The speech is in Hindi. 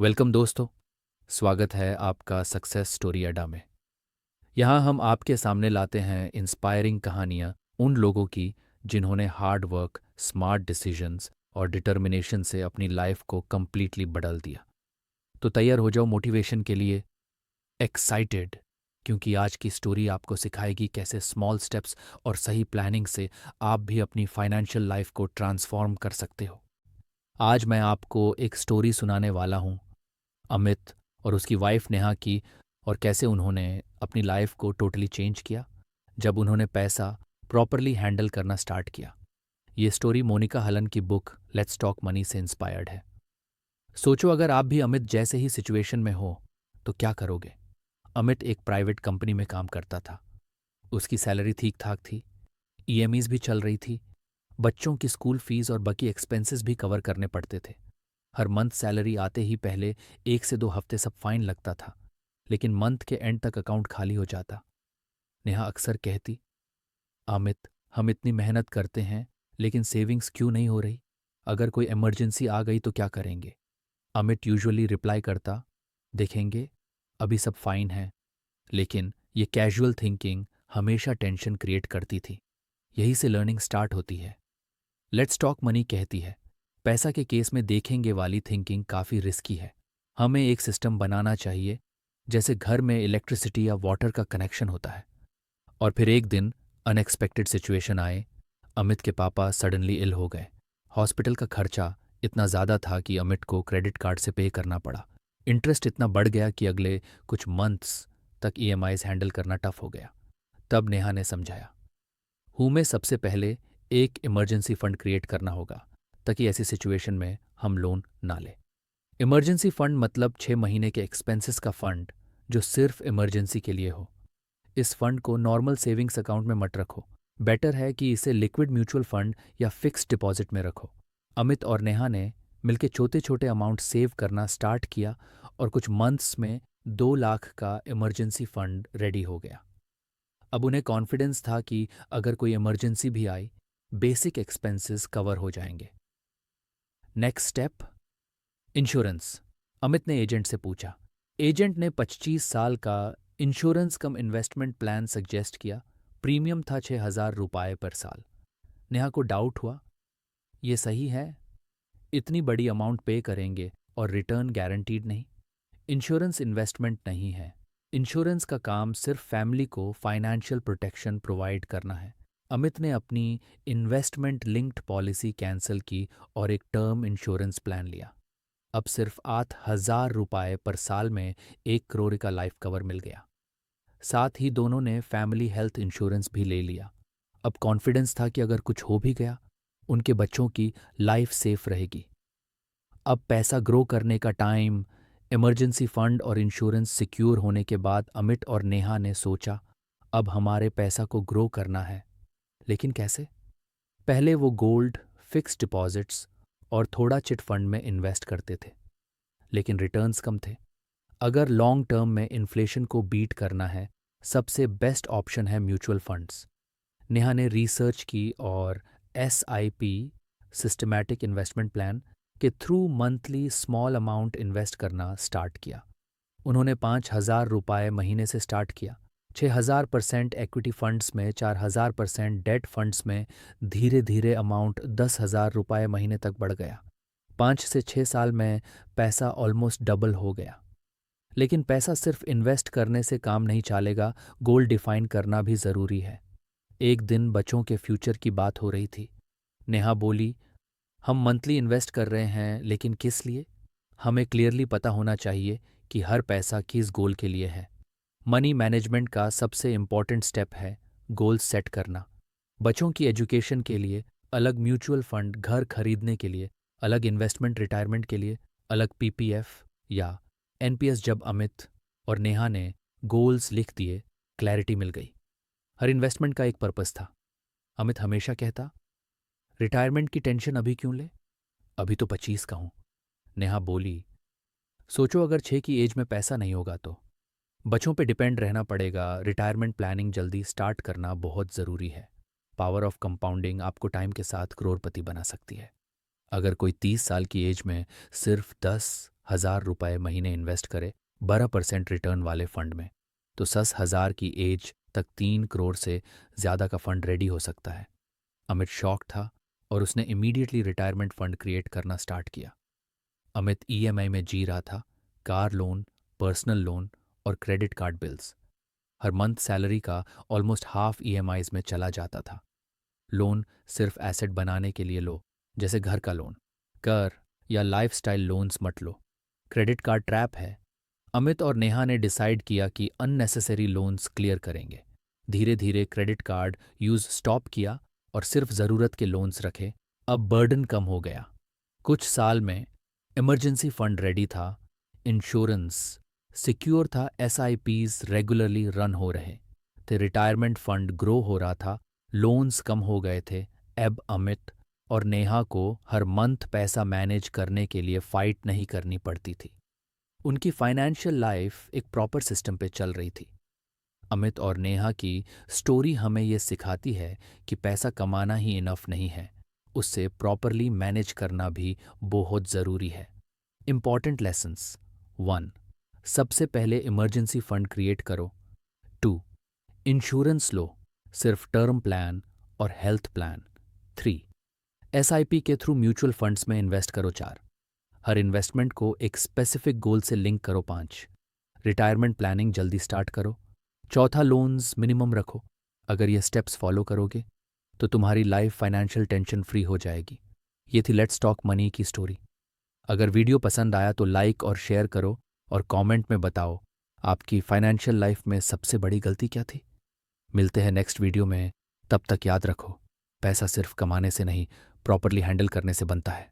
वेलकम दोस्तों। स्वागत है आपका सक्सेस स्टोरी अड्डा में। यहाँ हम आपके सामने लाते हैं इंस्पायरिंग कहानियाँ उन लोगों की जिन्होंने हार्ड वर्क, स्मार्ट डिसीजंस और डिटर्मिनेशन से अपनी लाइफ को कंप्लीटली बदल दिया। तो तैयार हो जाओ मोटिवेशन के लिए, एक्साइटेड, क्योंकि आज की स्टोरी आपको सिखाएगी कैसे स्मॉल स्टेप्स और सही प्लानिंग से आप भी अपनी फाइनेंशियल लाइफ को ट्रांसफॉर्म कर सकते हो। आज मैं आपको एक स्टोरी सुनाने वाला हूँ, अमित और उसकी वाइफ नेहा की, और कैसे उन्होंने अपनी लाइफ को टोटली चेंज किया जब उन्होंने पैसा प्रॉपरली हैंडल करना स्टार्ट किया। ये स्टोरी मोनिका हलन की बुक लेट्स टॉक मनी से इंस्पायर्ड है। सोचो अगर आप भी अमित जैसे ही सिचुएशन में हो तो क्या करोगे। अमित एक प्राइवेट कंपनी में काम करता था। उसकी सैलरी ठीक ठाक थी, ईएमईज भी चल रही थी, बच्चों की स्कूल फीस और बाकी एक्सपेंसेस भी कवर करने पड़ते थे। हर मंथ सैलरी आते ही पहले 1 से 2 हफ्ते सब फाइन लगता था, लेकिन मंथ के एंड तक अकाउंट खाली हो जाता। नेहा अक्सर कहती, अमित, हम इतनी मेहनत करते हैं लेकिन सेविंग्स क्यों नहीं हो रही? अगर कोई इमरजेंसी आ गई तो क्या करेंगे? अमित यूजुअली रिप्लाई करता, देखेंगे, अभी सब फाइन है। लेकिन ये कैजुअल थिंकिंग हमेशा टेंशन क्रिएट करती थी। यही से लर्निंग स्टार्ट होती है। लेट्स टॉक मनी कहती है, पैसा के केस में देखेंगे वाली थिंकिंग काफ़ी रिस्की है। हमें एक सिस्टम बनाना चाहिए, जैसे घर में इलेक्ट्रिसिटी या वाटर का कनेक्शन होता है। और फिर एक दिन अनएक्सपेक्टेड सिचुएशन आए। अमित के पापा सडनली इल हो गए। हॉस्पिटल का खर्चा इतना ज़्यादा था कि अमित को क्रेडिट कार्ड से पे करना पड़ा। इंटरेस्ट इतना बढ़ गया कि अगले कुछ मंथ्स तक ईएमआईज हैंडल करना टफ हो गया। तब नेहा ने समझाया, हमें सबसे पहले एक इमरजेंसी फंड क्रिएट करना होगा ताकि ऐसी सिचुएशन में हम लोन ना लें। इमरजेंसी फंड मतलब 6 महीने के एक्सपेंसेस का फंड जो सिर्फ इमरजेंसी के लिए हो। इस फंड को नॉर्मल सेविंग्स अकाउंट में मत रखो। बेटर है कि इसे लिक्विड म्यूचुअल फंड या फिक्स्ड डिपॉजिट में रखो। अमित और नेहा ने मिलकर छोटे छोटे अमाउंट सेव करना स्टार्ट किया और कुछ मंथ्स में 2 लाख का इमरजेंसी फंड रेडी हो गया। अब उन्हें कॉन्फिडेंस था कि अगर कोई इमरजेंसी भी आई, बेसिक एक्सपेंसेस कवर हो जाएंगे। Next step, insurance. अमित ने एजेंट से पूछा। एजेंट ने 25 साल का इंश्योरेंस कम इन्वेस्टमेंट प्लान सजेस्ट किया। प्रीमियम था 6,000 रुपये पर साल। नेहा को डाउट हुआ, ये सही है? इतनी बड़ी अमाउंट पे करेंगे और रिटर्न गारंटीड नहीं। इंश्योरेंस इन्वेस्टमेंट नहीं है। इंश्योरेंस का काम सिर्फ फैमिली को फाइनेंशियल प्रोटेक्शन प्रोवाइड करना है। अमित ने अपनी इन्वेस्टमेंट लिंक्ड पॉलिसी कैंसिल की और एक टर्म इंश्योरेंस प्लान लिया। अब सिर्फ 8,000 रुपये पर साल में 1 करोड़ का लाइफ कवर मिल गया। साथ ही दोनों ने फैमिली हेल्थ इंश्योरेंस भी ले लिया। अब कॉन्फिडेंस था कि अगर कुछ हो भी गया, उनके बच्चों की लाइफ सेफ रहेगी। अब पैसा ग्रो करने का टाइम। इमरजेंसी फंड और इंश्योरेंस सिक्योर होने के बाद अमित और नेहा ने सोचा, अब हमारे पैसा को ग्रो करना है। लेकिन कैसे? पहले वो गोल्ड, फिक्स्ड डिपॉजिट्स और थोड़ा चिट फंड में इन्वेस्ट करते थे, लेकिन रिटर्न्स कम थे। अगर लॉन्ग टर्म में इन्फ्लेशन को बीट करना है, सबसे बेस्ट ऑप्शन है म्यूचुअल फंड्स। नेहा ने रिसर्च की और एसआईपी, सिस्टमैटिक इन्वेस्टमेंट प्लान के through monthly small amount invest करना स्टार्ट किया। उन्होंने 5,000 रुपये महीने से स्टार्ट किया। 6,000% इक्विटी फंड्स में, 4,000% डेट फंड्स में। धीरे धीरे अमाउंट 10,000 रुपये महीने तक बढ़ गया। 5 से 6 साल में पैसा ऑलमोस्ट डबल हो गया। लेकिन पैसा सिर्फ इन्वेस्ट करने से काम नहीं चलेगा, गोल डिफाइन करना भी ज़रूरी है। एक दिन बच्चों के फ्यूचर की बात हो रही थी। नेहा बोली, हम मंथली इन्वेस्ट कर रहे हैं, लेकिन किस लिए? हमें क्लियरली पता होना चाहिए कि हर पैसा किस गोल के लिए है। मनी मैनेजमेंट का सबसे इम्पॉर्टेंट स्टेप है गोल सेट करना। बच्चों की एजुकेशन के लिए अलग म्यूचुअल फंड, घर खरीदने के लिए अलग इन्वेस्टमेंट, रिटायरमेंट के लिए अलग पीपीएफ या एनपीएस। जब अमित और नेहा ने गोल्स लिख दिए, क्लैरिटी मिल गई। हर इन्वेस्टमेंट का एक पर्पस था। अमित हमेशा कहता, रिटायरमेंट की टेंशन अभी क्यों ले, अभी तो 25 का हूं। नेहा बोली, सोचो अगर 6 की एज में पैसा नहीं होगा तो बच्चों पे डिपेंड रहना पड़ेगा। रिटायरमेंट प्लानिंग जल्दी स्टार्ट करना बहुत ज़रूरी है। पावर ऑफ कंपाउंडिंग आपको टाइम के साथ करोड़पति बना सकती है। अगर कोई 30 साल की एज में सिर्फ 10 ₹1,000 महीने इन्वेस्ट करे 12% रिटर्न वाले फंड में, तो 10,000 की एज तक 3 करोड़ से ज़्यादा का फंड रेडी हो सकता है। अमित शॉक था और उसने इमीडिएटली रिटायरमेंट फंड क्रिएट करना स्टार्ट किया। अमित ईएमआई में जी रहा था, कार लोन, पर्सनल लोन और क्रेडिट कार्ड बिल्स। हर मंथ सैलरी का ऑलमोस्ट हाफ ईएमआईज में चला जाता था। लोन सिर्फ एसेट बनाने के लिए लो, जैसे घर का लोन। कर या लाइफस्टाइल लोन्स मत लो, क्रेडिट कार्ड ट्रैप है। अमित और नेहा ने डिसाइड किया कि अननेसेसरी लोन्स क्लियर करेंगे। धीरे धीरे क्रेडिट कार्ड यूज स्टॉप किया और सिर्फ ज़रूरत के लोन्स रखे। अब बर्डन कम हो गया। कुछ साल में इमरजेंसी फंड रेडी था, इंश्योरेंस सिक्योर था, एसआईपीज रेगुलरली रन हो रहे थे, रिटायरमेंट फंड ग्रो हो रहा था, लोन्स कम हो गए थे। अब अमित और नेहा को हर मंथ पैसा मैनेज करने के लिए फाइट नहीं करनी पड़ती थी। उनकी फाइनेंशियल लाइफ एक प्रॉपर सिस्टम पे चल रही थी। अमित और नेहा की स्टोरी हमें ये सिखाती है कि पैसा कमाना ही इनफ नहीं है, उससे प्रॉपरली मैनेज करना भी बहुत ज़रूरी है। Important lessons. 1. सबसे पहले इमरजेंसी फंड क्रिएट करो। 2. इंश्योरेंस लो, सिर्फ टर्म प्लान और हेल्थ प्लान। 3. एसआईपी के थ्रू म्यूचुअल फंड्स में इन्वेस्ट करो। 4. हर इन्वेस्टमेंट को एक स्पेसिफिक गोल से लिंक करो। 5. रिटायरमेंट प्लानिंग जल्दी स्टार्ट करो। 4. लोन्स मिनिमम रखो। अगर ये स्टेप्स फॉलो करोगे तो तुम्हारी लाइफ फाइनेंशियल टेंशन फ्री हो जाएगी। ये थी लेट्स टॉक मनी की स्टोरी। अगर वीडियो पसंद आया तो लाइक और शेयर करो और कमेंट में बताओ आपकी फाइनेंशियल लाइफ में सबसे बड़ी गलती क्या थी। मिलते हैं नेक्स्ट वीडियो में। तब तक याद रखो, पैसा सिर्फ कमाने से नहीं, प्रॉपरली हैंडल करने से बनता है।